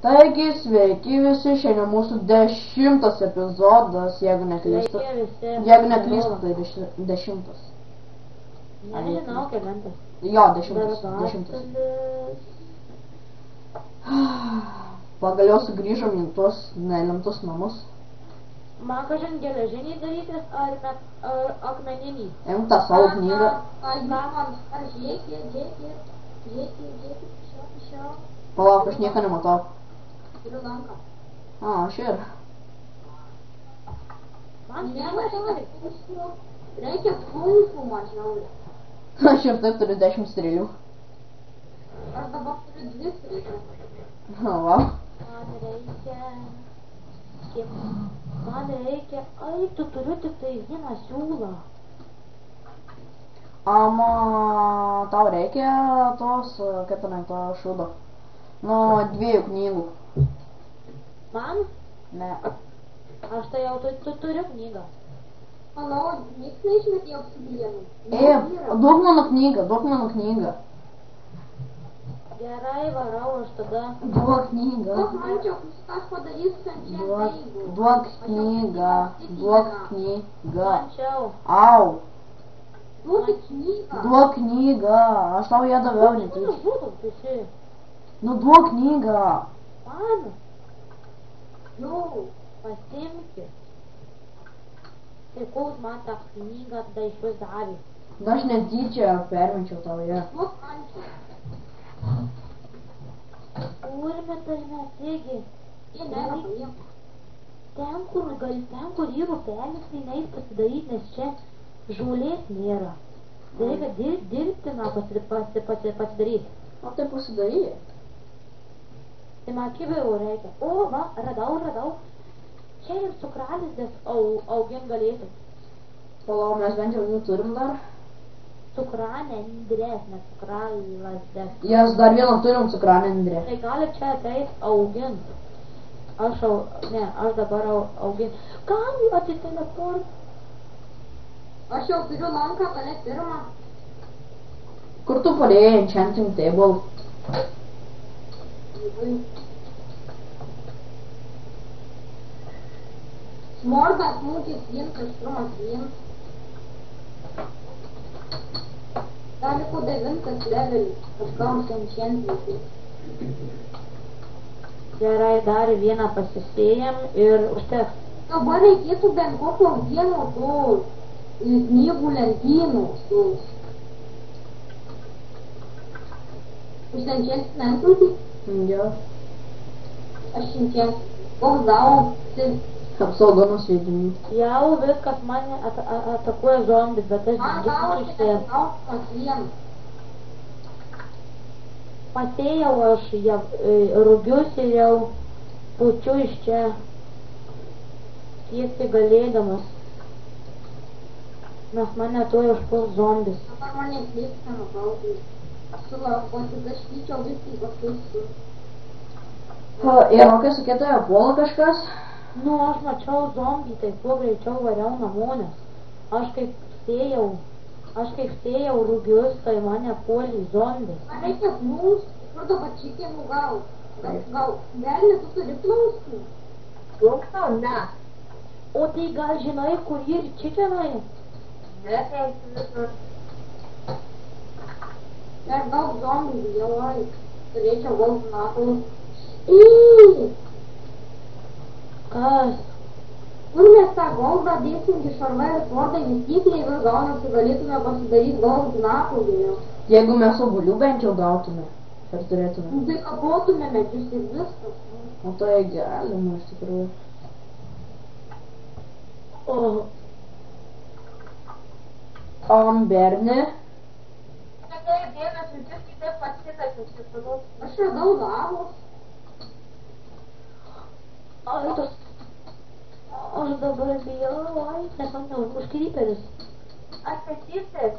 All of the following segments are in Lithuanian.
Taigi, sveiki visi, šiandien mūsų 10 epizodas, jeigu neklystu. Jeigu neklystu, tai 10. Nežinau, kelintas. Jo, 10. Pagaliau sugrįžom į tuos nelemtus namus. Man kažin geležiniai darytis ar akmeniniai? Imk tą savo knygą. Palauk, aš nieko nematau. Turiu lanką. Aš ir. Man Reikia kulkų mažiau. Aš ir taip turiu 10 strėlių. Aš dabar turiu 2 strėlių. Va. Man reikia, ai, tu turiu tik tai vieną siūlą. Tau reikia tos, kaip tenai, to šūdo. Nu, 2 knygų. Man? Ne. Aš tai jau tu turiu knygą. Manau, niks neišmetė obsidienų. Duok mano knygą. Gerai, varau aš tada. Duok knygą. Duok man čia, aš padarysiu enchantment. Duok knygą. Mančiau. Au. Duok knygą. Duok knygą. Aš tau ją daviau netyčia. Būtum visi. Nu, duok knygą. Man? Jau. Pasimki. Tai koks man tą knygą tada iš vis davė? Aš netyčia permečiau tau ją. Duok man čia. Turime sėgi. Jie nėra paėmų. Ten, kur yra upelis, tai neįs pasidaryti, nes čia žolės nėra. Tai reikia dirbtiną pasidaryti. O tai pasidaryti. Tai man kibai jau reikia. O, va, radau. Čia ir cukralis augint galėtų. Palauk, mes bent jau jų turim dar. Cukranendrės, ne cukralasdės. Jas dar vieną turim cukranendrę. Tai gali čia ateit augint. Aš dabar augint. Kam jų atiteleport? Aš jau turiu lanką, mane pirmą. Kur tu padėjai enchanting table? Smordas mūkis 1, aštrumas 1. Dar liko 9 levelis, kažkams enchantmentai. Gerai, dar vieną pasisėjam ir užteks. Dabar reikėtų bent kokio vieno tų knygų lentynų. Jūs enchantmentai? Jo. Aš enchantmentai. Koks daug? Apsauga nuo sviedinių. Jau viskas mane atakuoja zombis, bet aš Man pasėjau aš rugius ir jau pučiu iš čia kiek galėdamas. Nes mane tuoj užpuls zombis. Dabar mane klipsta nuo baltai. Pasidaškyčiau visai paskui. Ir kokia sakėtoje puola kažkas? Nu, aš mačiau zombį, tai kuo greičiau variau namonės. Aš kaip sėjau rugius, tai mane puolė zombis. Man reikia plūstų, kur dabar čikėmų gal. Gal, velni, tu turi plūstų? Plūstų, ne. O tai gal žinai, kur ir čikenai? Ne, tai visur. Per daug zombių, jau oi. Turėčiau gaut naklus. Kas? Kur mes tą goldą dėsim iš šarvelės vordai vystyklį ir gaunasi galėtume pasidaryti goldų naklų. Jeigu mes obuolių bent jau gautume. Ir turėtume. Tai kapotume medžius ir viskas. O tai galima iš tikrųjų. Berni. Tai dėmės viskas kitaip pasitaip. Aš radau lavos. Aš dabar bijau, nes man užkryperis. Aš pasisės.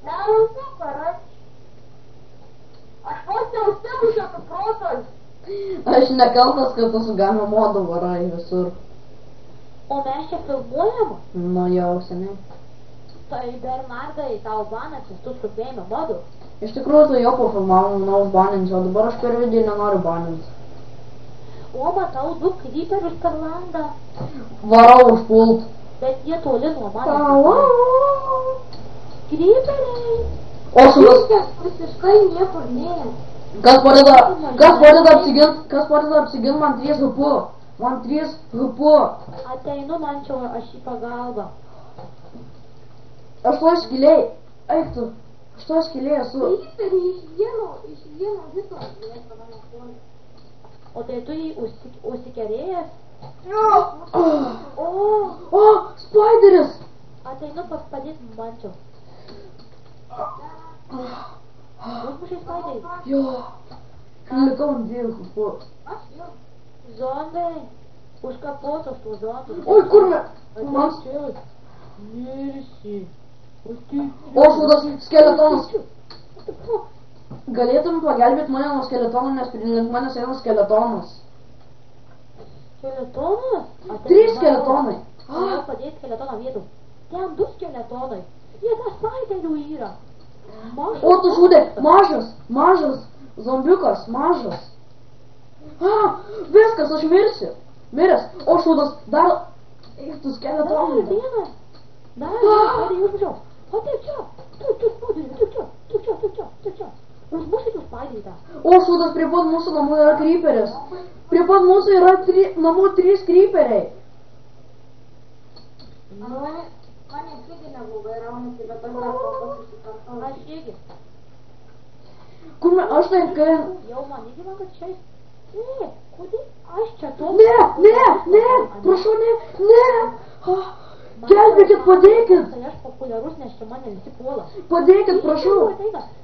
Nerandu, karas. Aš vos neužsimušiau su protas. Aš nekaltas, kad tu su galima modu varai visur. O mes čia filmuojam? Nu jau seniai. Tai Bernardai, tau banas, nes tu skubėjame modu. Iš tikrųjų, tai jo pafilmavom, manau, užbaninsiu, o dabar aš per vidį nenoriu baninti. O, matau, 2 kryperius per langą. Varau užpult. Bet jie toli nuo manęs. Kryperiai. O šudas, Viskas visiškai niekur nėra. kas padeda apsigint man 3 HP. Man 3 HP. Ateinu, mančiau, aš į pagalbą. Aš to skiliai. Eik tu. Aš to skiliai esu. Kryperiai iš vieno hito mėgsta mano kūną. O tai tu jį užsikerėjęs? O, spideris. Ateinu padėti mančiau. Užmušai spaideriai. Jo. Likau ant 2 HP. Aš jau. Zombiai. Užkapos aš tų zombių. Oi, kur me? Man... Mirsi. O, šudas, skeletonas. Galėtum pagelbėti mane nuo skeletono, nes link manęs eina skeletonas. Skeletonas? 3 skeletonai. Galiu padėti skeletono vietų. Ten 2 skeletonai. Jie tas spaiderių yra. O, tu šūdė, mažas, zombiukas, mažas. Viskas, aš mirsiu. Miręs. O, šūdas, dar... Eik, tu skeletonai. Dar vienas. Dar spaiderių užmušiau. O, taip čia. Taip čia. Užmušai tų spaiderių tą. O, šūdas, prie pat mūsų namų yra kryperis. Prie pat mūsų yra namų 3 kryperiai. Mane irgi neblogai raunasi, bet aš dar kol kas susikartau. Aš irgi. Kur me, aš tai, kai... Jau man irgi man, kad čia... Kodėl? Aš čia to... Ne, prašau, ne. Gelbėkit, padėkit. Tai aš populiarus, nes čia mane visi puola. Padėkit, prašau.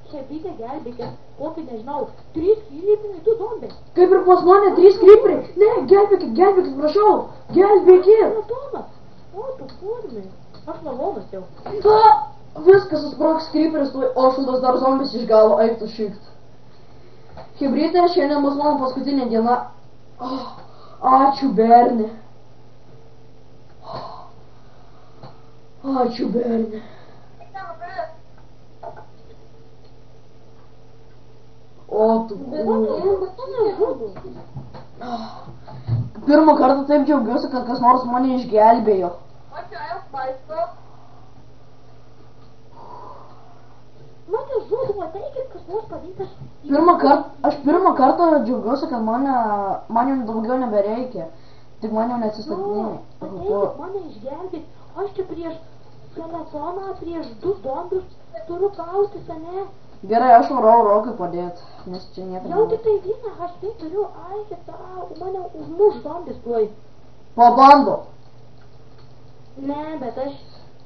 Čia bitė gelbėkit. Kokį, nežinau, 3 krypiniai, 2 zombiai. Kaip ir pas mane 3 kryperiai. Ne, gelbėkit, prašau. Gelbėkit. Skeletonas. O, tu kurmi. Aš malonus jau. Viskas susprogs kryperis, o šūdas dar zombis iš galo, eik tu šikt. Hibridė, šiandien bus mano paskutinė diena. Ačiū, berni. Ačiū, berni. O, tu pirmą kartą taip džiaugiuosi, kad kas nors mane išgelbėjo. Mane žudo, ateikit, kas nors padėtas. Aš pirmą kartą džiaugiuosi, kad man jau daugiau nebereikia. Tik man jau neatsistatinėjai. Ateikit, mane išgelbėt. Aš čia prieš skeletoną, prieš 2 zombius turiu kautis, ane? Gerai, aš varau Rokui padėt, nes čia niekada... Jau tik tai vieną HP turiu, aikit, mane užmuš zombis tuoj. Pabando. Ne, bet aš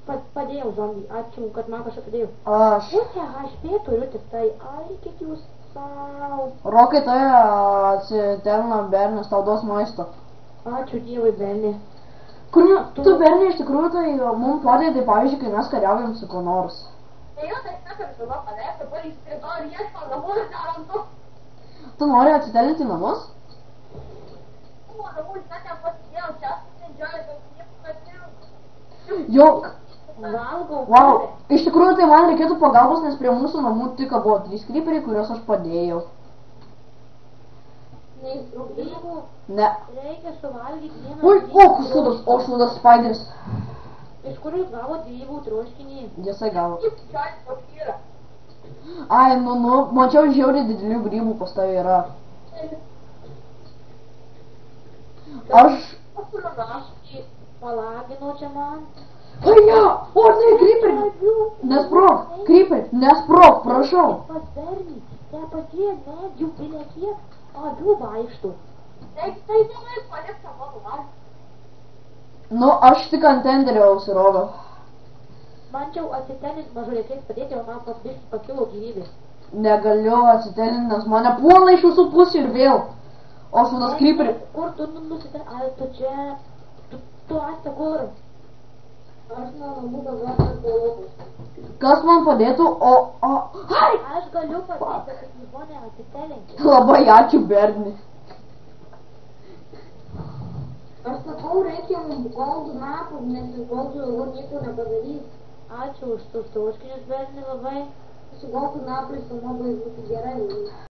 padėjau zombį, ačiū, kad man kažką padėjau. Aš. Pusę HP turiu tik tai, aikit jūs sau. Rokai, tai atsiterna bernis, tau duos maisto. Ačiū Dievui, berni. Kur, tu berni iš tikrųjų tai mums padėdai, pavyzdžiui, kai mes kariaujam su kuo nors. Tu nori atsitelinti namus? Jok. Valgau. Wow. Iš tikrųjų tai man reikėtų pagalbos, nes prie mūsų namų tik buvo 3 kryperiai, kuriuos aš padėjau. Jeigu Ne. reikia suvalgyti vieną... Oi, o šūdas spideris. Iš kur jūs gavo grybų troškinį? Jisai gavo. Ai, mačiau žiauriai didelių grybų pas tavai yra. Aš... Palagino čia man. Ai, ne! O, ne, kryperi! Nesprok, prašau! Pas bernį, te patie medžių bilia kiek avių vaikštų. Nu, aš tik ant enderio užsirovau. Mančiau atsitelint mažulėkiais padėti, o man pasbišti pakilo gyvybės. Negaliu atsitelint, nes mane puola iš visų pusių ir vėl. O šūdas kryperi... Kur tu nusitelint? Ai, tu čia... Tu asta kur? Aš namų dabar atgalvotus. Kas man padėtų, Ai! Aš galiu padėti, kad jūs mane atsitelinti. Labai ačiū, berni. Aš sakau, reikia goldų napų, nes goldų jau nieko nepadarys. Ačiū už tus troškinius, berni, labai. Su golfų napliu su mobai būtų gerai.